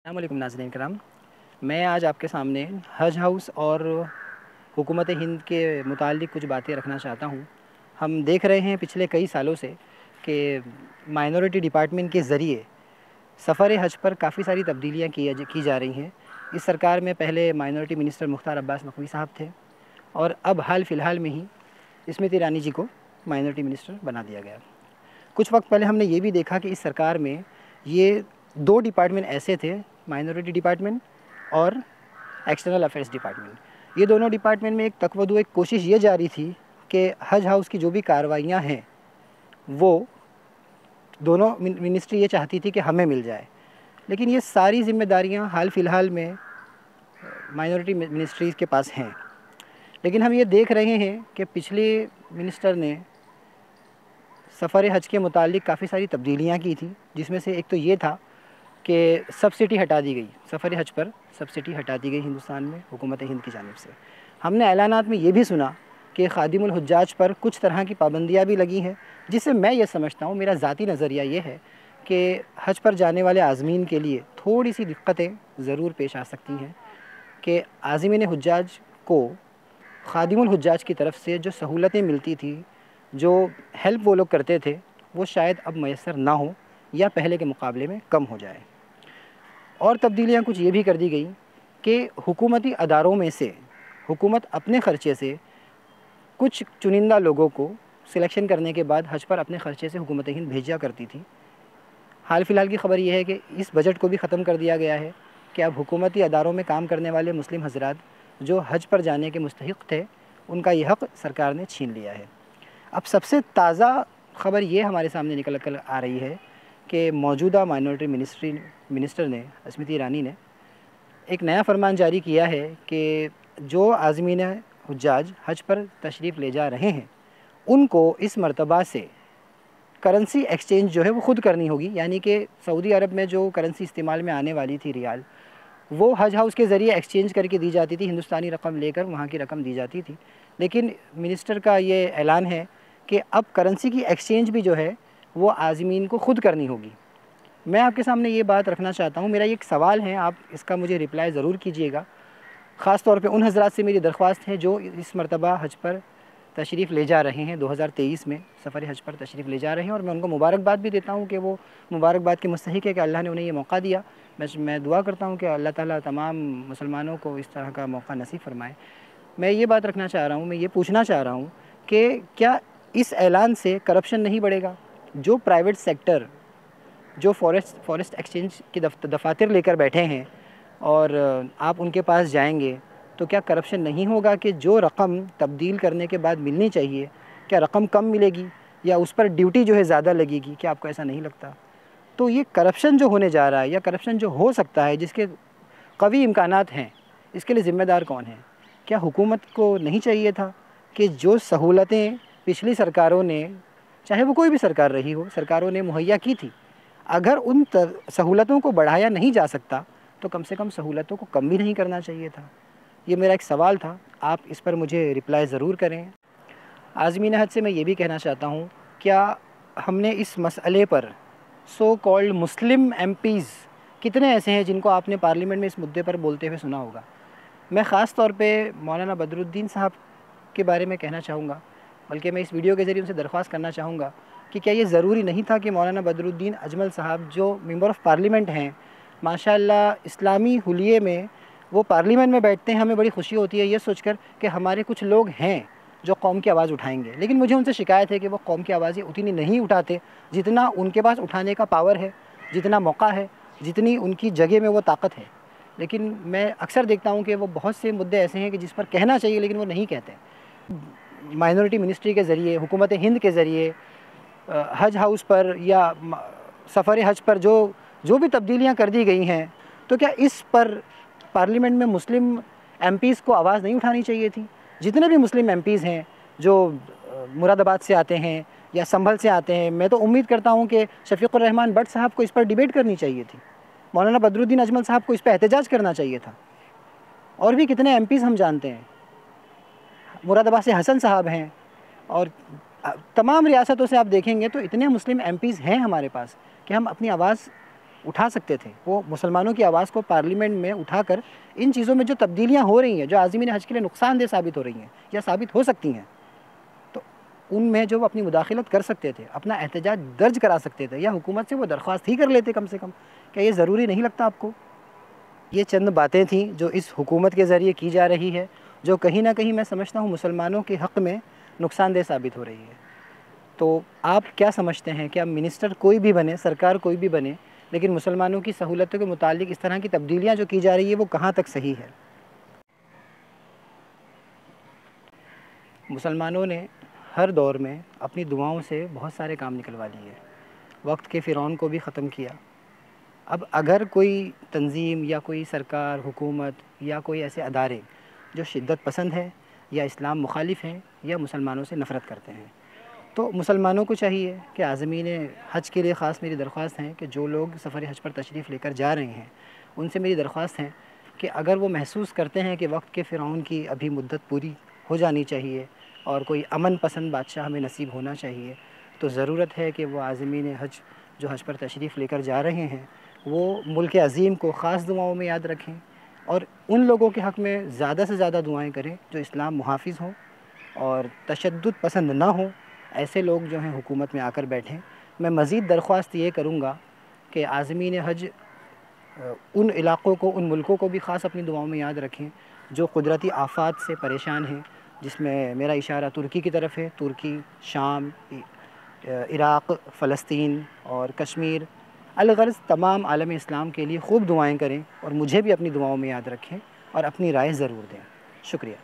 अस्सलामुअलैकुम नाज़रीन कराम, मैं आज आपके सामने हज हाउस और हुकूमत हिंद के मुताल्लिक़ कुछ बातें रखना चाहता हूँ। हम देख रहे हैं पिछले कई सालों से कि माइनॉरिटी डिपार्टमेंट के ज़रिए सफ़र हज पर काफ़ी सारी तब्दीलियाँ की जा रही हैं। इस सरकार में पहले माइनॉरिटी मिनिस्टर मुख्तार अब्बास नकवी साहब थे और अब हाल फ़िलहाल में ही स्मृति ईरानी जी को माइनॉरिटी मिनिस्टर बना दिया गया। कुछ वक्त पहले हमने ये भी देखा कि इस सरकार में ये 2 डिपार्टमेंट ऐसे थे, माइनॉरिटी डिपार्टमेंट और एक्सटर्नल अफेयर्स डिपार्टमेंट। ये दोनों डिपार्टमेंट में एक तकवदु एक कोशिश ये जारी थी कि हज हाउस की जो भी कार्रवाइयाँ हैं वो दोनों मिनिस्ट्री ये चाहती थी कि हमें मिल जाए, लेकिन ये सारी जिम्मेदारियाँ हाल फ़िलहाल में माइनॉरिटी मिनिस्ट्रीज़ के पास हैं। लेकिन हम ये देख रहे हैं कि पिछले मिनिस्टर ने सफ़र हज के मुतालिक काफ़ी सारी तब्दीलियाँ की थी, जिसमें से एक तो ये था कि सब्सिडी हटा दी गई, सफ़र हज पर सब्सिडी हटा दी गई हिंदुस्तान में हुकूमत हिंद की जानिब से। हमने ऐलानात में ये भी सुना कि ख़ादिमुल हुज्जाज पर कुछ तरह की पाबंदियाँ भी लगी हैं, जिससे मैं ये समझता हूँ, मेरा ज़ाती नज़रिया ये है कि हज पर जाने वाले आज़मीन के लिए थोड़ी सी दिक्कतें ज़रूर पेश आ सकती हैं कि आज़मीन हुज्जाज को ख़ादिमुल हुज्जाज की तरफ से जो सहूलतें मिलती थी, जो हेल्प वो लोग करते थे, वो शायद अब मैसर ना हो या पहले के मुकाबले में कम हो जाए। और तब्दीलियाँ कुछ ये भी कर दी गई कि हुकूमती अदारों में से हुकूमत अपने ख़र्चे से कुछ चुनिंदा लोगों को सिलेक्शन करने के बाद हज पर अपने ख़र्चे से हुकूमत हिंद भेजा करती थी। हाल फ़िलहाल की ख़बर यह है कि इस बजट को भी ख़त्म कर दिया गया है कि अब हुकूमती अदारों में काम करने वाले मुस्लिम हज़रात जो हज पर जाने के मुस्तहिक़ थे, उनका यह हक़ सरकार ने छीन लिया है। अब सबसे ताज़ा ख़बर ये हमारे सामने निकल कर आ रही है कि मौजूदा माइनॉरिटी मिनिस्टर ने स्मृति ईरानी ने एक नया फरमान जारी किया है कि जो आज़मीन हुज्जाज हज पर तशरीफ़ ले जा रहे हैं, उनको इस मरतबा से करेंसी एक्सचेंज जो है वो ख़ुद करनी होगी। यानी कि सऊदी अरब में जो करेंसी इस्तेमाल में आने वाली थी रियाल, वो हज हाउस के ज़रिए एक्सचेंज करके दी जाती थी, हिंदुस्तानी रकम लेकर वहाँ की रकम दी जाती थी। लेकिन मिनिस्टर का ये ऐलान है कि अब करेंसी की एक्सचेंज भी जो है वो आज़मीन को ख़ुद करनी होगी। मैं आपके सामने ये बात रखना चाहता हूँ, मेरा ये एक सवाल है, आप इसका मुझे रिप्लाई ज़रूर कीजिएगा। ख़ास तौर पे उन हज़रात से मेरी दरख्वास्त है जो इस मरतबा हज पर तशरीफ़ ले जा रहे हैं, 2023 में सफ़र हज पर तशरीफ़ ले जा रहे हैं, और मैं उनको मुबारकबाद भी देता हूँ कि वो मुबारकबाद के मुस्तहिक़ है कि अल्लाह ने उन्हें ये मौका दिया। मैं दुआ करता हूँ कि अल्लाह ताला तमाम मुसलमानों को इस तरह का मौका नसीब फ़रमाए। मैं ये बात रखना चाह रहा हूँ, मैं ये पूछना चाह रहा हूँ कि क्या इस ऐलान से करप्शन नहीं बढ़ेगा? जो प्राइवेट सेक्टर जो फ़ॉरेस्ट एक्सचेंज की दफ़ातर लेकर बैठे हैं और आप उनके पास जाएंगे तो क्या करप्शन नहीं होगा कि जो रकम तब्दील करने के बाद मिलनी चाहिए, क्या रकम कम मिलेगी या उस पर ड्यूटी जो है ज़्यादा लगेगी? क्या आपको ऐसा नहीं लगता? तो ये करप्शन जो होने जा रहा है या करप्शन जो हो सकता है, जिसके कवी इम्कानात हैं, इसके लिए ज़िम्मेदार कौन है? क्या हुकूमत को नहीं चाहिए था कि जो सहूलतें पिछली सरकारों ने, चाहे वो कोई भी सरकार रही हो, सरकारों ने मुहैया की थी, अगर उन सहूलतों को बढ़ाया नहीं जा सकता तो कम से कम सहूलतों को कम भी नहीं करना चाहिए था? ये मेरा एक सवाल था, आप इस पर मुझे रिप्लाई ज़रूर करें। आज़मीन हज से मैं ये भी कहना चाहता हूँ, क्या हमने इस मसले पर सो कॉल्ड मुस्लिम एमपीज़ कितने ऐसे हैं जिनको आपने पार्लियामेंट में इस मुद्दे पर बोलते हुए सुना होगा? मैं ख़ास तौर पे मौलाना बदरुद्दीन साहब के बारे में कहना चाहूँगा, बल्कि मैं इस वीडियो के ज़रिए उनसे दरख्वास्त करना चाहूँगा कि क्या ये ज़रूरी नहीं था कि मौलाना बदरुद्दीन अजमल साहब जो मेंबर ऑफ़ पार्लियामेंट हैं, माशाअल्लाह इस्लामी हुलिये में वो पार्लियामेंट में बैठते हैं, हमें बड़ी खुशी होती है ये सोचकर कि हमारे कुछ लोग हैं जो कौम की आवाज़ उठाएंगे। लेकिन मुझे उनसे शिकायत है कि वो कौम की आवाज़ें उतनी नहीं उठाते जितना उनके पास उठाने का पावर है, जितना मौका है, जितनी उनकी जगह में वो ताकत है। लेकिन मैं अक्सर देखता हूँ कि वो बहुत से मुद्दे ऐसे हैं कि जिस पर कहना चाहिए लेकिन वो नहीं कहते। माइनॉरिटी मिनिस्ट्री के ज़रिए, हुकूमत हिंद के ज़रिए हज हाउस पर या सफ़र हज पर जो भी तब्दीलियाँ कर दी गई हैं, तो क्या इस पर पार्लियामेंट में मुस्लिम एमपीज़ को आवाज़ नहीं उठानी चाहिए थी? जितने भी मुस्लिम एमपीज़ हैं जो मुरादाबाद से आते हैं या संभल से आते हैं, मैं तो उम्मीद करता हूँ कि शफ़ीक़ुर रहमान भट्ट साहब को इस पर डिबेट करनी चाहिए थी, मौलाना बदरुद्दीन अजमल साहब को इस पर एहतजाज करना चाहिए था। और भी कितने एमपीज़ हम जानते हैं, मुरादाबाद से हसन साहब हैं, और तमाम रियासतों से आप देखेंगे तो इतने मुस्लिम एमपीज़ हैं हमारे पास कि हम अपनी आवाज़ उठा सकते थे, वो मुसलमानों की आवाज़ को पार्लियामेंट में उठाकर इन चीज़ों में जो तब्दीलियाँ हो रही हैं, जो आज़मीन हज के लिए नुकसानदेह साबित हो रही हैं या साबित हो सकती हैं, तो उनमें जो वो अपनी मुदाखलत कर सकते थे, अपना एहतजाज दर्ज करा सकते थे, या हुकूमत से वो दरख्वास्त ही कर लेते कम से कम। क्या ये ज़रूरी नहीं लगता आपको? ये चंद बातें थीं जो इस हुकूमत के ज़रिए की जा रही है, जो कहीं ना कहीं मैं समझता हूँ मुसलमानों के हक़ में नुकसानदेह साबित हो रही है। तो आप क्या समझते हैं, क्या मिनिस्टर कोई भी बने, सरकार कोई भी बने, लेकिन मुसलमानों की सहूलतों के मुतालिक इस तरह की तब्दीलियाँ जो की जा रही है वो कहाँ तक सही है? मुसलमानों ने हर दौर में अपनी दुआओं से बहुत सारे काम निकलवा लिए। वक्त के फ़िरौन को भी ख़त्म किया। अब अगर कोई तंज़ीम या कोई सरकार, हुकूमत या कोई ऐसे अदारे जो शिद्दत पसंद है या इस्लाम मुखालिफ हैं या मुसलमानों से नफ़रत करते हैं, तो मुसलमानों को चाहिए कि आज़मीन हज के लिए ख़ास मेरी दरख्वास्त है कि जो लोग सफ़र हज पर तशरीफ़ लेकर जा रहे हैं, उनसे मेरी दरख्वास्त है कि अगर वो महसूस करते हैं कि वक्त के फ़िरौन की अभी मुद्दत पूरी हो जानी चाहिए और कोई अमन पसंद बादशाह हमें नसीब होना चाहिए, तो ज़रूरत है कि वो आज़मीन हज जो हज पर तशरीफ़ लेकर जा रहे हैं वो मुल्क अज़ीम को ख़ास दुआओं में याद रखें और उन लोगों के हक़ में ज़्यादा से ज़्यादा दुआएँ करें जो इस्लाम मुहाफ़िज़ हों और तशद्दुद पसंद ना हो। ऐसे लोग जो हैं हुकूमत में आकर बैठें। मैं मज़ीद दरख्वास्त ये करूँगा कि आज़मीन हज उन इलाक़ों को, उन मुल्कों को भी ख़ास अपनी दुआओं में याद रखें जो कुदरती आफ़ात से परेशान हैं, जिसमें मेरा इशारा तुर्की की तरफ है। तुर्की, शाम, इराक़, फ़लस्तीन और कश्मीर, अलग़र्ज़ तमाम आलम इस्लाम के लिए खूब दुआएँ करें और मुझे भी अपनी दुआओं में याद रखें और अपनी राय ज़रूर दें। शुक्रिया।